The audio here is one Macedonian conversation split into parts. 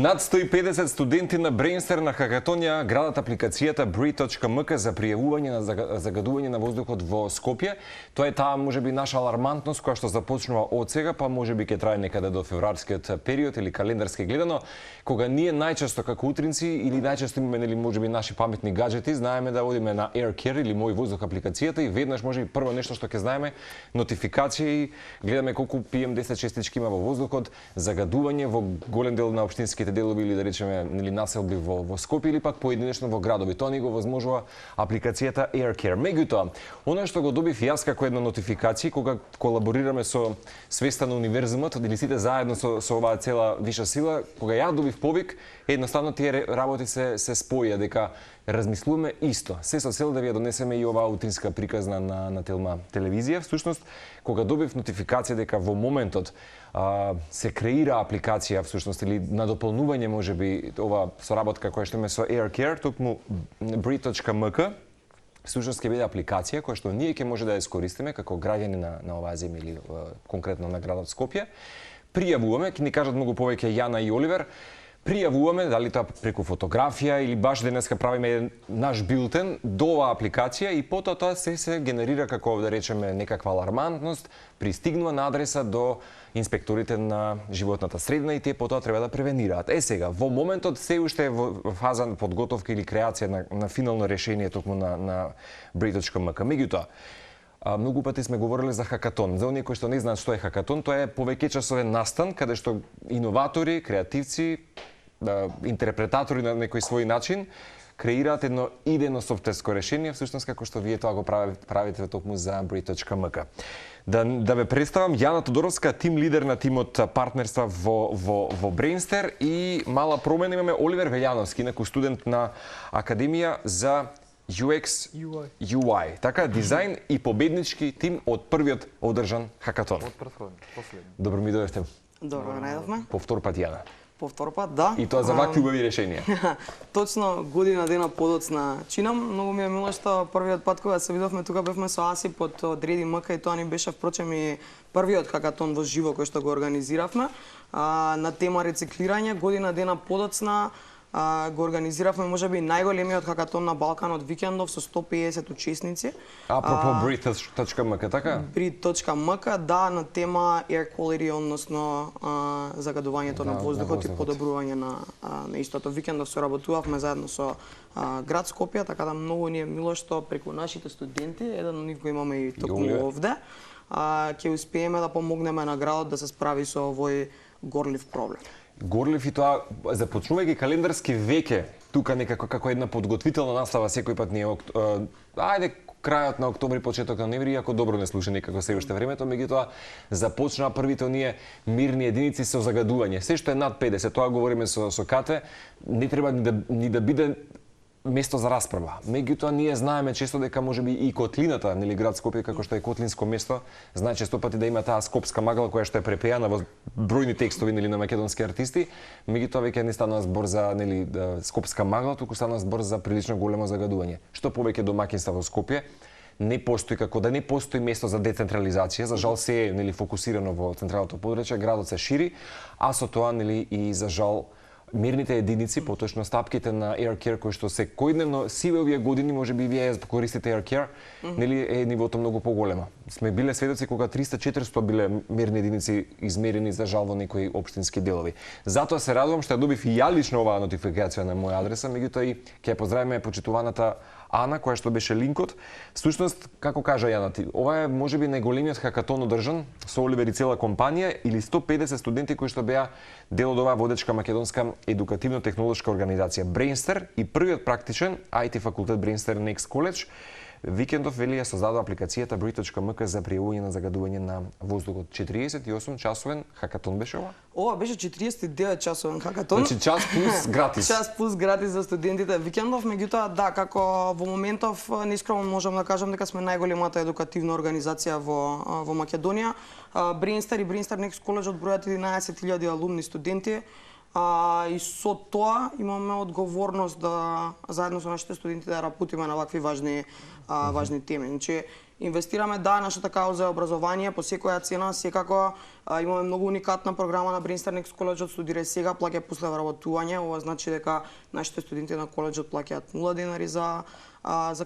Над 150 студенти на Брейнстер на хакатон ја градат апликацијата Breathe.mk за пријавување на загадување на воздухот во Скопје. Тоа е таа можеби наша алармантност која што започнува од сега, па можеби ќе трае некаде до февруарскиот период или календарски гледано, кога ние најчесто како утринци или најчесто имаме нели можеби наши паметни гаджети, знаеме да одиме на AirCare или Мој воздух апликацијата и веднаш можеби прво нешто што ќе знаеме нотификации, гледаме колку PM10 честички има во воздухот, загадување во голем дел на општинските делови или да речеме нели населби во Скопје или пак поединечно во градови. Тоа ни го возможува апликацијата AirCare. Меѓутоа, она што го добив јас како една нотификација кога колаборираме со свеста на универзумот или сите заедно со оваа цела виша сила, кога ја добив повик, едноставно тие работи се споија дека размислуваме исто. Се со цел да ви ја донесеме и оваа утринска приказна на Телма телевизија. Всушност, кога добив нотификација дека во моментот се креира апликација всушност или надополнување можеби ова соработка која што имаме со AirCare, токму Breathe.mk, всушност ќе биде апликација која што ние ќе може да ја искористиме како граѓани на оваа земја или конкретно на градот Скопје. Пријавуваме, ќе ни кажат многу повеќе Јана и Оливер. Пријавуваме, дали тоа преку фотографија или баш денеска правиме еден наш билтен до оваа апликација и потоа тоа се генерира како да речеме некаква алармантност, пристигнува на адреса до инспекторите на животната средина и тие потоа треба да превенираат. Сега, во моментот се уште е во фаза на подготовка или креација на финално решение токму на Breathe.mk. Меѓутоа, многу пати сме говориле за хакатон. За оние кои што не знаат што е хакатон, тоа е повеќе часовен настан каде што иноватори, креативци, интерпретатори на некој свој начин креираат едно идејно софтверско решение, всушност како што вие тоа го правите токму за Breathe.mk. Да ве представам, Јана Тодоровска, тим лидер на тимот партнерства во Брейнстер и мала промена имаме Оливер Велјановски, инаку студент на Академија за UX UI. Така, дизајн и победнички тим од првиот одржан хакатон. Од претходен, последен. Добро ми дојдовте. Добро најдовме. По втор пат, Јана. По втор пат, да. И тоа за вакви убави решенија. Точно година дена подоцна чинам. Многу ми е мило што првиот пат кога се видовме тука бевме со Асип од Реди МК и тоа ни беше впрочем и првиот хакатон во живо кој што го организиравме на тема рециклирање. Година дена подоцна го организиравме можеби најголемиот хакатон на Балканот викендов со 150 учесници. Апропо Breathe.mk, така? Breathe.mk, да, на тема air quality, односно загадувањето на воздухот и подобрување на истото. Викендов се работувавме заедно со град Скопје, така да многу ни е мило што преку нашите студенти, еден од нив го имаме и токму овде, ќе успееме да помогнеме на градот да се справи со овој горлив проблем. Горлив и тоа, започнувајќи календарски веќе, тука некако како една подготвителна настава секој пат ние ајде крајот на октомври, почеток на ноември, иако добро не слуша никако се уште времето, меѓутоа започнаа првите оние мирни единици со загадување. Се што е над 50, тоа говориме со Кате, не треба ни да биде место за расправа. Меѓутоа ние знаеме често дека можеби и котлината, нели град Скопје како што е котлинско место, знае често пати да има таа скопска магла која што е препејана во бројни текстови нели на македонски артисти, меѓутоа веќе не станува збор за нели скопска магла, туку станува збор за прилично големо загадување. Што повеќе домаќинства во Скопје не постои како да не постои место за децентрализација, за жал се е нели фокусирано во централното подречје, градот се шири, а со тоа нели и за жал мирните единици, поточно стапките на AirCare кои што секојдневно сиве овие години, можеби вие ја користите AirCare, нели е нивото многу поголемо. Сме биле сведоци кога 300-400 биле мирни единици измерени за жал во некои општински делови. Затоа се радувам што ја добив и ја лично оваа нотификација на моја адреса, меѓутоа и ќе ја поздравиме почитуваната Ана, која што беше линкот. Всушност, како кажа Јана, ова е можеби најголемиот хакатон одржан со Оливер и цела компанија или 150 студенти кои што беа дел од оваа водечка македонска едукативно-технолошка организација Брейнстер и првиот практичен IT факултет Брейнстер Next College викендов вели ја создадува апликацијата Breathe.mk за пријавување на загадување на воздухот. 48 часовен хакатон беше ова? Ова беше 49 часовен хакатон. Значи час плюс гратис. Час плюс гратис за студентите викендов, меѓутоа да, како во моментов неискрено можам да кажам дека сме најголемата едукативна организација во Македонија. Брейнстер и Брейнстер Next College одбројат 11.000 алумни студенти. И со тоа имаме одговорност да заедно со нашите студенти да работиме на вакви важни теми. Значи, инвестираме нашата кауза е образование по секоја цена, секако имаме многу уникатна програма на Brainstar Next коледжот, студирај сега, плаќај после вработување, ова значи дека нашите студенти на коледжот плаќаат 0 денари за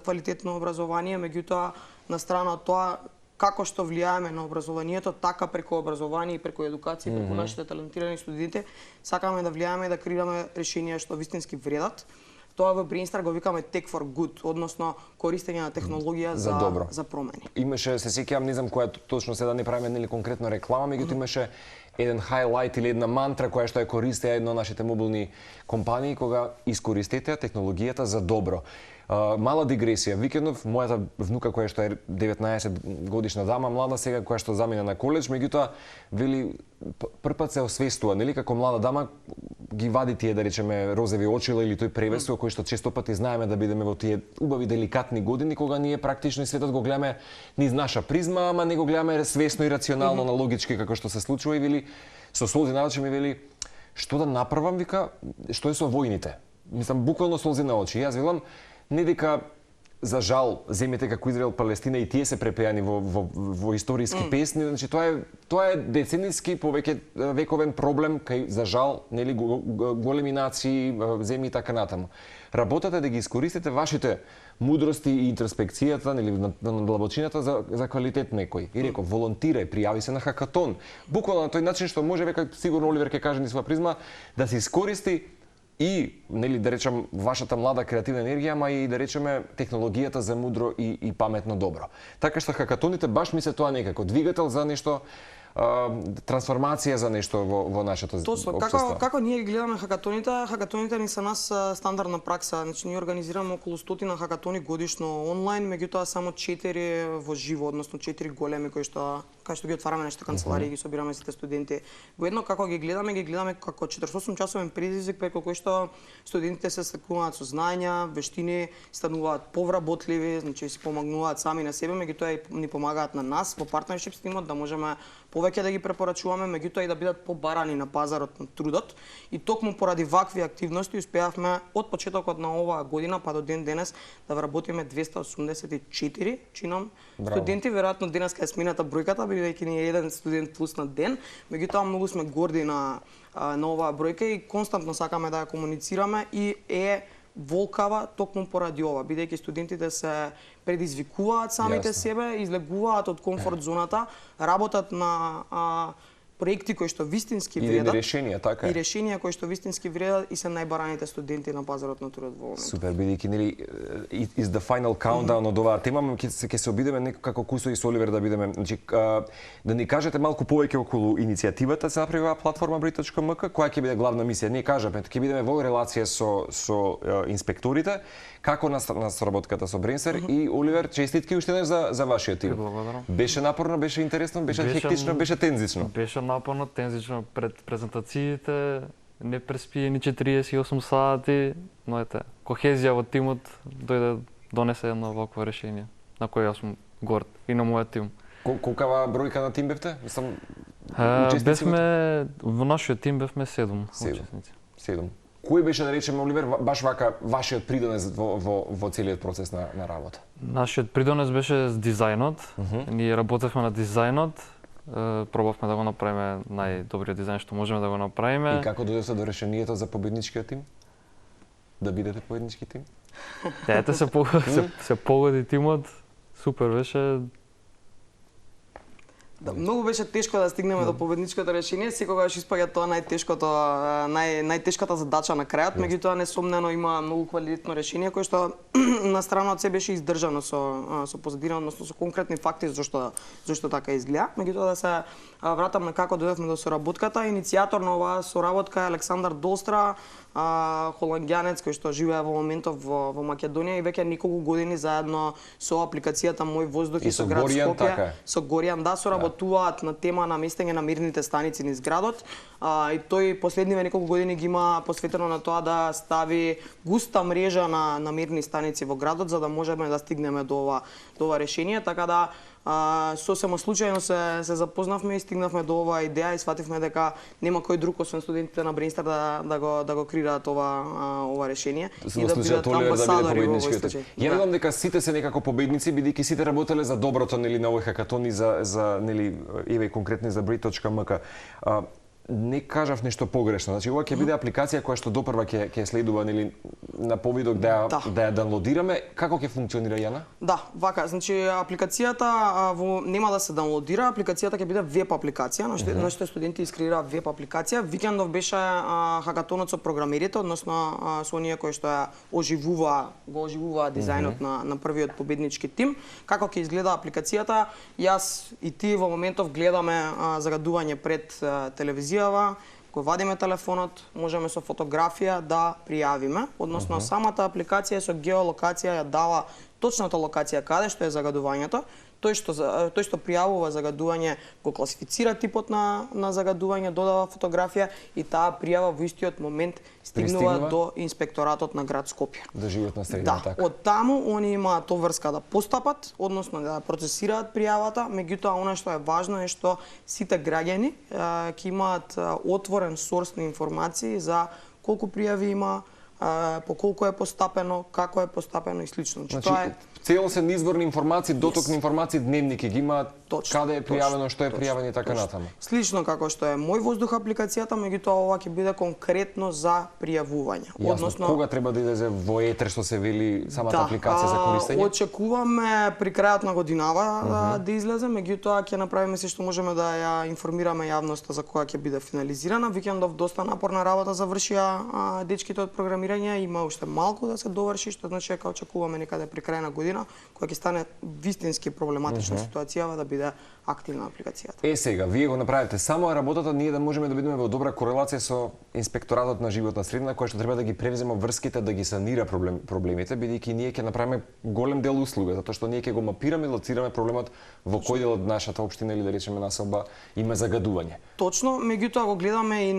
квалитетно образование, меѓутоа на страна од тоа како што влијаеме на образованието, така преку образование и преку едукација, преку нашите талентирани студенти, сакаме да влијаеме и да креираме решенија што вистински вредат. Тоа во Brainstar го викаме Tech for Good, односно користење на технологија за промени. Имаше, се сеќавам, не знам која точно сега не правиме нели конкретно реклама, меѓутоа имаше еден хайлайт или една мантра која што ја користеа една од нашите мобилни компании кога искористете технологијата за добро. Мала дигресија, викендов мојата внука која што е 19 годишна дама, млада сега која што замина на коледж, меѓутоа вели првпат се освестува, нели како млада дама ги вади тие да речеме розови очила или тој превес кој што често пати знаеме да бидеме во тие убави деликатни години кога ние практично и светот го гледаме низ наша призма, ама не го гледаме свесно и рационално на логички како што се случува и вели со слози на очи ми вели што да направам, вика, што е со војните. Мислам буквално слози на очи. Јас велам не дека за жал земјите како Израел, Палестина и тие се препеани во историски песни, значи тоа е децениски повеќе вековен проблем кај за жал нели големи нации, земји и така натаму. Работата да ги искористите вашите мудрости и интроспекцијата нели на длабочината за квалитет некој. И реков волонтирај, пријави се на хакатон. Буквално на тој начин што може века сигурно Оливер ќе каже низ своја призма да се искористи и нели да речам вашата млада креативна енергија, ама и да речеме технологијата за мудро и паметно добро. Така што хакатоните баш ми се тоа некако двигател за нешто трансформација за нешто во нашето општество. Како ние ги гледаме хакатоните ни се нас стандардна пракса. Значи ние организираме околу 100 хакатони годишно онлайн, меѓутоа само 4 во живо, односно 4 големи кои што ги отвараме нашите канцеларии и ги собираме сите студенти. Воедно како ги гледаме како 48-часовен предизвик преку кој што студентите се стекнуваат со знаења, вештини, стануваат повработливи, значи си помагнуваат сами на себе, меѓутоа и ни помагаат на нас во партнершип с тимот да можеме повеќе да ги препорачуваме, меѓутоа и да бидат побарани на пазарот на трудот. И токму поради вакви активности успеавме од почетокот на оваа година па до ден денес да вработиме 284 чинам студенти. Веројатно денеска е смената бројката, бидејќи ни е еден студент плюс на ден. Меѓутоа многу сме горди на оваа бројка и константно сакаме да ја комуницираме и е волкава токму поради ова, бидејќи студентите се предизвикуваат самите себе, излегуваат од комфорт зоната, работат на проекти кои што вистински вредат. И решенија, така е. И решенија кои што вистински вредат и се најбараните студенти на пазарот на трудот во моментот. Супер, бидејќи нели is the final countdown од оваа тема, ќе се обидеме некако како Кусо и со Оливер да бидеме, значи да ни кажете малку повеќе околу иницијативата се направи оваа платформа Brit.mk, која ќе биде главна мисија? Ние кажаме, ќе бидеме во релација со инспекторите, како на соработката со Brainstar и Оливер, честитки уште еднаш за вашиот тим. Благодарам. Беше напорно, беше интересно, беше хектично, беше тензично. Беше напорно, тензично пред презентациите, не преспие ни 48 сати, но ете, кохезија во тимот донесе едно вакво решение, на кој јас сум горд и на мојот тим. Колкава бројка на тим бевте? Бевме, во нашиот тим бевме 7 учесници. 7. Кој беше, да речеме, Оливер, баш вака вашиот придонес во целиот процес на работа? Нашиот придонес беше с дизајнот. Ние работевме на дизајнот. Пробавме да го направиме најдобриот дизајн што можеме да го направиме. И како дојдовте до решението за победничкиот тим? Да бидете победнички тим? Ете се погоди тимот. Супер беше. Да, многу беше тешко да стигнеме до победничкото решение, секогаш испаѓа тоа најтешката задача на крајот, меѓутоа несомнено има многу квалитетно решение кое што на страна од се беше издржано со позадина, односно со конкретни факти зашто така изгледа. Меѓутоа да се вратам на како дојдовме до соработката, иницијатор на оваа соработка е Александар Долстра, холандјанец кој што живее во моментов во Македонија и веќе неколку години заедно со апликацијата Мој воздух и со град Скопје, со Горијан да соработуваат на тема на местење на мерните станици низ градот. И тој последниве неколку години ги има посветено на тоа да стави густа мрежа на мерни станици во градот за да можеме да стигнеме до до ова решение, така да сосема случајно се запознавме и стигнавме до оваа идеја и свативме дека нема кој друг освен студентите на Брейнстар да го креираат ова решение и да бидат амбасадори во овој случај. Ја верувам дека сите се некако победници бидејќи сите работеле за доброто нели на овој хакатон и за нели еве конкретно за Brit.mk. Не кажав нешто погрешно. Значи ова ќе биде апликација која што допрва ќе следува нели на повидок да ја даунлодираме. Како ќе функционира, Јана? Да, вака, значи апликацијата нема да се даунлодира, апликацијата ќе биде веб апликација, нашите студенти искреираа веб апликација. Викендов беше хакатонот со програмерите, односно со оние кои што ја го оживува дизајнот на првиот победнички тим. Како ќе изгледа апликацијата? Јас и ти во моментов гледаме загадување пред телевизија. Кога вадиме телефонот, можеме со фотографија да пријавиме, односно самата апликација со геолокација ја дава точната локација каде што е загадувањето. Тој што пријавува загадување го класифицира типот на загадување, додава фотографија и таа пријава во истиот момент стигнува до инспекторатот на град Скопје. До животна средина, така. Од таму они имаат обврска да постапат, односно да процесираат пријавата, меѓутоа она што е важно е што сите граѓани ќе имаат отворен сорс на информации за колку пријави има, по колку е постапено, како е постапено и слично. Значи, целосен извор на информации, доток на информации, дневник ги имаат, каде е пријавено, што е пријавено и така натаму. Слично како што е Мој воздух апликацијата, меѓутоа ова ќе биде конкретно за пријавување. Односно, кога треба да излезе во етер што се вели самата апликација за користење? Очекуваме при крајот на годинава да излезе, меѓутоа ќе направиме се што можеме да ја информираме јавноста за кога ќе биде финализирана. Викендов доста напорна работа завршија дечките од програмирање, има уште малку да се доврши, што значи дека очекуваме некаде при крај на година, кога ќе стане вистински проблематична ситуација да биде активна апликацијата. Сега, вие го направите само работата, ние да можеме да бидеме во добра корелација со инспекторатот на животна средина, кој што треба да ги превземе врските, да ги санира проблемите, бидејќи ние ќе направиме голем дел услуга, затоа што ние ќе го мапираме и лоцираме проблемот во кој дел од нашата општина или да речеме населба има загадување. Точно, меѓутоа го гледаме и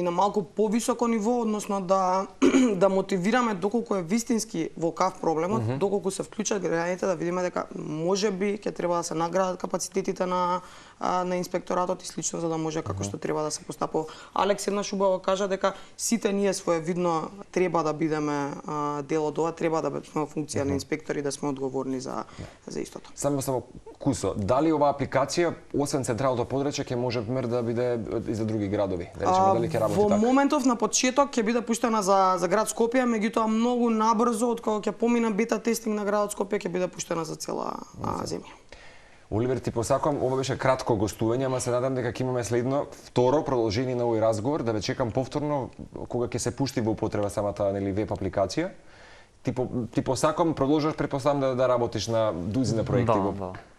на малку повисоко ниво, односно да мотивираме доколку е вистински волкав проблемот, доколку се вклучат граѓаните, да видиме дека можеби ќе треба да се наградат капацитетите на инспекторатот и слично, за да може како што треба да се постапува. Алекс еднаш убаво кажа дека сите ние своевидно треба да бидеме дел од ова, треба да сме во функција на инспектори, да сме одговорни за истото. Само Кусо, дали оваа апликација освен централното подрачје ќе може да биде и за други градови? Да речеме дали ќе работи така? Во моментов на почеток ќе биде пуштена за град Скопје, меѓутоа многу набрзо од кога ќе помине бета тестинг на градот Скопје ќе биде пуштена за цела земја. Оливер, ти посакувам, ова беше кратко гостување, ама се надам дека ќе имаме следно второ продолжение на овој разговор, да ве чекам повторно кога ќе се пушти во употреба самата веб апликација. Ти посакувам, продолжуваш претпоставам да работиш на дузина проекти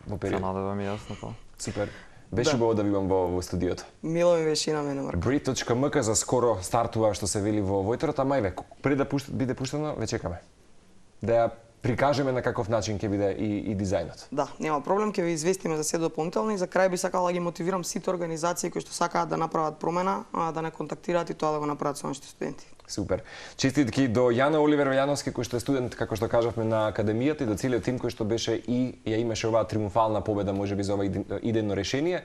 во период. Се надевам и јас на тоа. Супер. Беше убаво да видам во студиото. Мило ми беше и на мене, Марко. Brit.mk за скоро стартува што се вели во етерот, ама еве, пред да биде пуштено, ве чекаме. Да ја прикажеме на каков начин ќе биде и дизајнот. Да, нема проблем, ќе ве известиме за се дополнително и за крај би сакала да ги мотивирам сите организации кои што сакаат да направат промена, да не контактираат и тоа да го направат со нашите студенти. Супер. Честитки до Јана Оливер Вајановски, кој што е студент, како што кажавме, на академијата, и до целиот тим кој што беше и ја имаше оваа триумфална победа можеби за ова идејно решение.